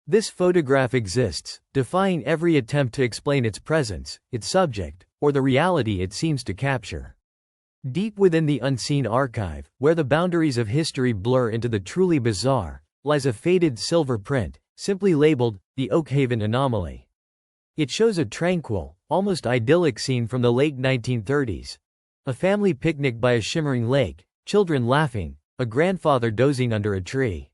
This photograph exists, defying every attempt to explain its presence, its subject, or the reality it seems to capture. Deep within the unseen archive, where the boundaries of history blur into the truly bizarre, lies a faded silver print, simply labeled, "The Oakhaven Anomaly." It shows a tranquil, almost idyllic scene from the late 1930s. A family picnic by a shimmering lake, children laughing, a grandfather dozing under a tree.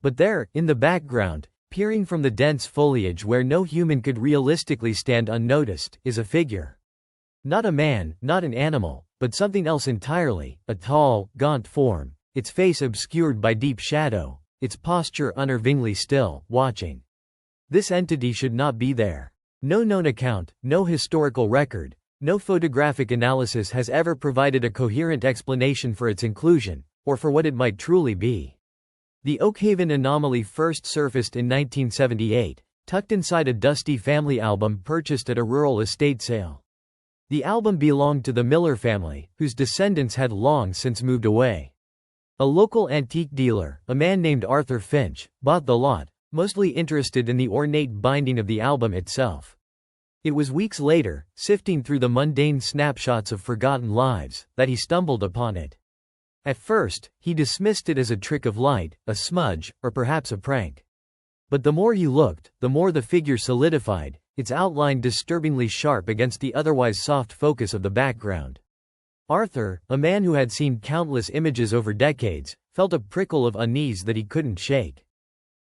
But there, in the background, peering from the dense foliage where no human could realistically stand unnoticed, is a figure. Not a man, not an animal, but something else entirely, a tall, gaunt form, its face obscured by deep shadow, its posture unnervingly still, watching. This entity should not be there. No known account, no historical record, no photographic analysis has ever provided a coherent explanation for its inclusion, or for what it might truly be. The Oakhaven Anomaly first surfaced in 1978, tucked inside a dusty family album purchased at a rural estate sale. The album belonged to the Miller family, whose descendants had long since moved away. A local antique dealer, a man named Arthur Finch, bought the lot, mostly interested in the ornate binding of the album itself. It was weeks later, sifting through the mundane snapshots of forgotten lives, that he stumbled upon it. At first, he dismissed it as a trick of light, a smudge, or perhaps a prank. But the more he looked, the more the figure solidified, its outline disturbingly sharp against the otherwise soft focus of the background. Arthur, a man who had seen countless images over decades, felt a prickle of unease that he couldn't shake.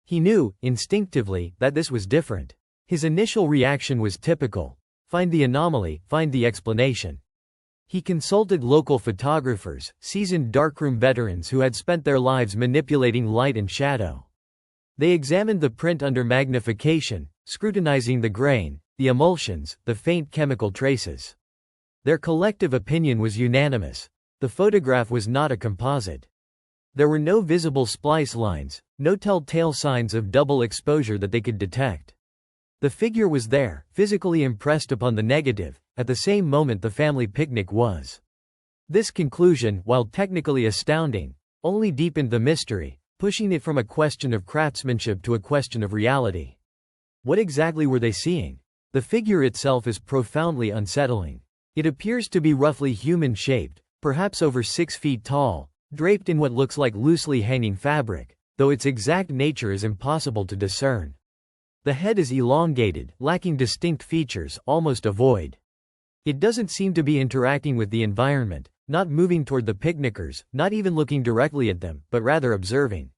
He knew, instinctively, that this was different. His initial reaction was typical: find the anomaly, find the explanation. He consulted local photographers, seasoned darkroom veterans who had spent their lives manipulating light and shadow. They examined the print under magnification, scrutinizing the grain, the emulsions, the faint chemical traces. Their collective opinion was unanimous: the photograph was not a composite. There were no visible splice lines, no telltale signs of double exposure that they could detect. The figure was there, physically impressed upon the negative, at the same moment the family picnic was. This conclusion, while technically astounding, only deepened the mystery, pushing it from a question of craftsmanship to a question of reality. What exactly were they seeing? The figure itself is profoundly unsettling. It appears to be roughly human-shaped, perhaps over 6 feet tall, draped in what looks like loosely hanging fabric, though its exact nature is impossible to discern. The head is elongated, lacking distinct features, almost a void. It doesn't seem to be interacting with the environment, not moving toward the picnickers, not even looking directly at them, but rather observing.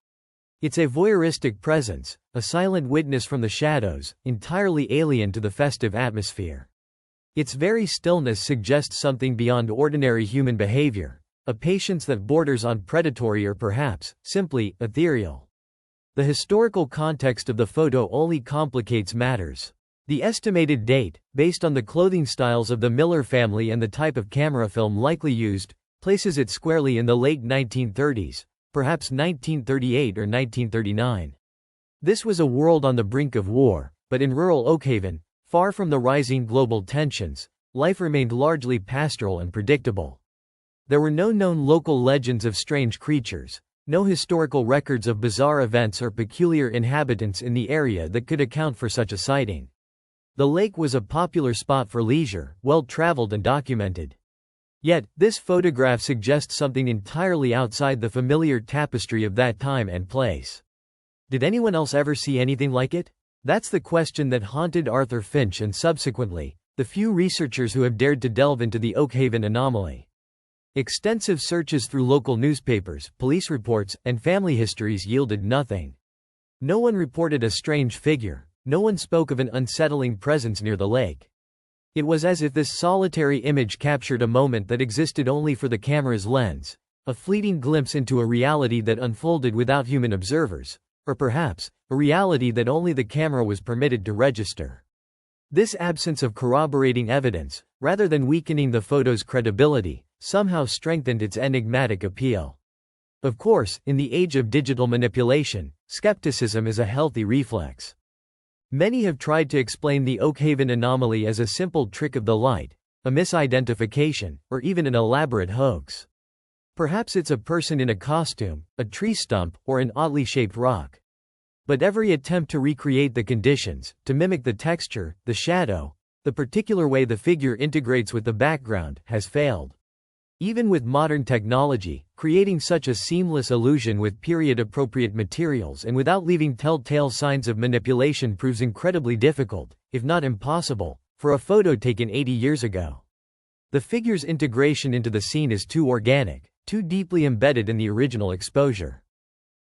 It's a voyeuristic presence, a silent witness from the shadows, entirely alien to the festive atmosphere. Its very stillness suggests something beyond ordinary human behavior, a patience that borders on predatory or perhaps, simply, ethereal. The historical context of the photo only complicates matters. The estimated date, based on the clothing styles of the Miller family and the type of camera film likely used, places it squarely in the late 1930s, perhaps 1938 or 1939. This was a world on the brink of war, but in rural Oakhaven, far from the rising global tensions, life remained largely pastoral and predictable. There were no known local legends of strange creatures, no historical records of bizarre events or peculiar inhabitants in the area that could account for such a sighting. The lake was a popular spot for leisure, well-traveled and documented. Yet, this photograph suggests something entirely outside the familiar tapestry of that time and place. Did anyone else ever see anything like it? That's the question that haunted Arthur Finch and subsequently, the few researchers who have dared to delve into the Oakhaven anomaly. Extensive searches through local newspapers, police reports, and family histories yielded nothing. No one reported a strange figure, no one spoke of an unsettling presence near the lake. It was as if this solitary image captured a moment that existed only for the camera's lens, a fleeting glimpse into a reality that unfolded without human observers, or perhaps, a reality that only the camera was permitted to register. This absence of corroborating evidence, rather than weakening the photo's credibility, somehow strengthened its enigmatic appeal. Of course, in the age of digital manipulation, skepticism is a healthy reflex. Many have tried to explain the Oakhaven anomaly as a simple trick of the light, a misidentification, or even an elaborate hoax. Perhaps it's a person in a costume, a tree stump, or an oddly shaped rock. But every attempt to recreate the conditions, to mimic the texture, the shadow, the particular way the figure integrates with the background, has failed. Even with modern technology, creating such a seamless illusion with period-appropriate materials and without leaving telltale signs of manipulation proves incredibly difficult, if not impossible, for a photo taken 80 years ago. The figure's integration into the scene is too organic, too deeply embedded in the original exposure.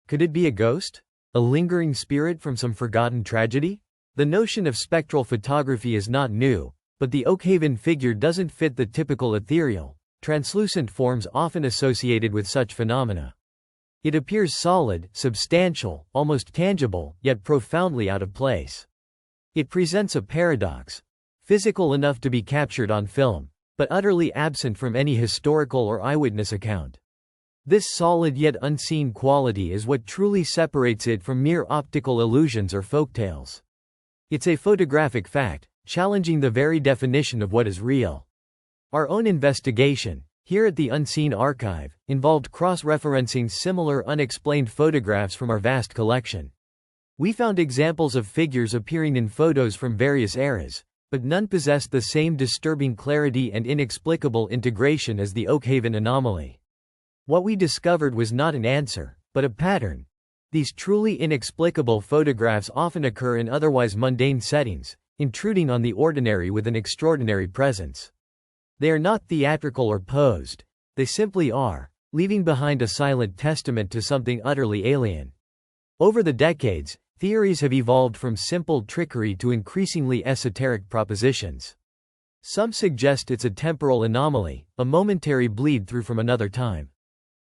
Could it be a ghost? A lingering spirit from some forgotten tragedy? The notion of spectral photography is not new, but the Oakhaven figure doesn't fit the typical ethereal, translucent forms often associated with such phenomena. It appears solid, substantial, almost tangible, yet profoundly out of place. It presents a paradox. Physical enough to be captured on film, but utterly absent from any historical or eyewitness account. This solid yet unseen quality is what truly separates it from mere optical illusions or folktales. It's a photographic fact, challenging the very definition of what is real. Our own investigation, here at the UnseenArchive, involved cross-referencing similar unexplained photographs from our vast collection. We found examples of figures appearing in photos from various eras, but none possessed the same disturbing clarity and inexplicable integration as the Oakhaven Anomaly. What we discovered was not an answer, but a pattern. These truly inexplicable photographs often occur in otherwise mundane settings, intruding on the ordinary with an extraordinary presence. They are not theatrical or posed. They simply are, leaving behind a silent testament to something utterly alien. Over the decades, theories have evolved from simple trickery to increasingly esoteric propositions. Some suggest it's a temporal anomaly, a momentary bleed-through from another time.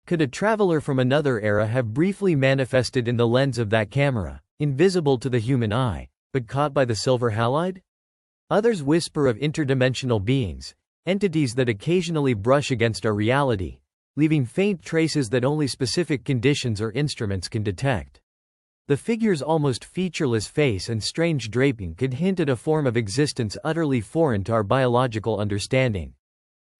Could a traveler from another era have briefly manifested in the lens of that camera, invisible to the human eye, but caught by the silver halide? Others whisper of interdimensional beings, entities that occasionally brush against our reality, leaving faint traces that only specific conditions or instruments can detect. The figure's almost featureless face and strange draping could hint at a form of existence utterly foreign to our biological understanding.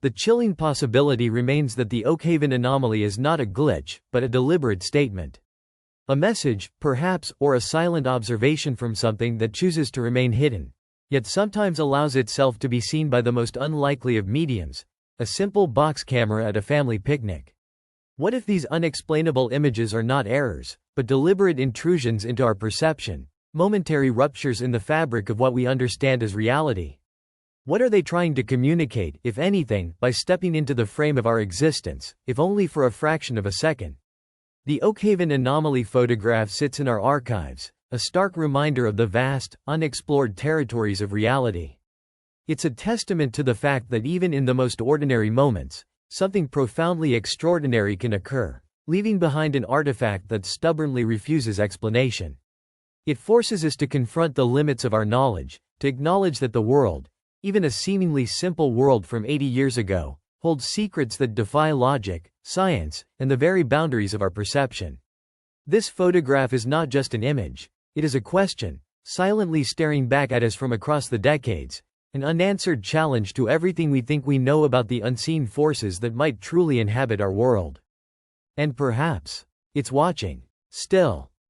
The chilling possibility remains that the Oakhaven anomaly is not a glitch, but a deliberate statement. A message, perhaps, or a silent observation from something that chooses to remain hidden, yet sometimes allows itself to be seen by the most unlikely of mediums, a simple box camera at a family picnic. What if these unexplainable images are not errors, but deliberate intrusions into our perception, momentary ruptures in the fabric of what we understand as reality? What are they trying to communicate, if anything, by stepping into the frame of our existence, if only for a fraction of a second? The Oakhaven Anomaly photograph sits in our archives, a stark reminder of the vast, unexplored territories of reality. It's a testament to the fact that even in the most ordinary moments, something profoundly extraordinary can occur, leaving behind an artifact that stubbornly refuses explanation. It forces us to confront the limits of our knowledge, to acknowledge that the world, even a seemingly simple world from 80 years ago, holds secrets that defy logic, science, and the very boundaries of our perception. This photograph is not just an image, it is a question, silently staring back at us from across the decades, an unanswered challenge to everything we think we know about the unseen forces that might truly inhabit our world. And perhaps, it's watching, still.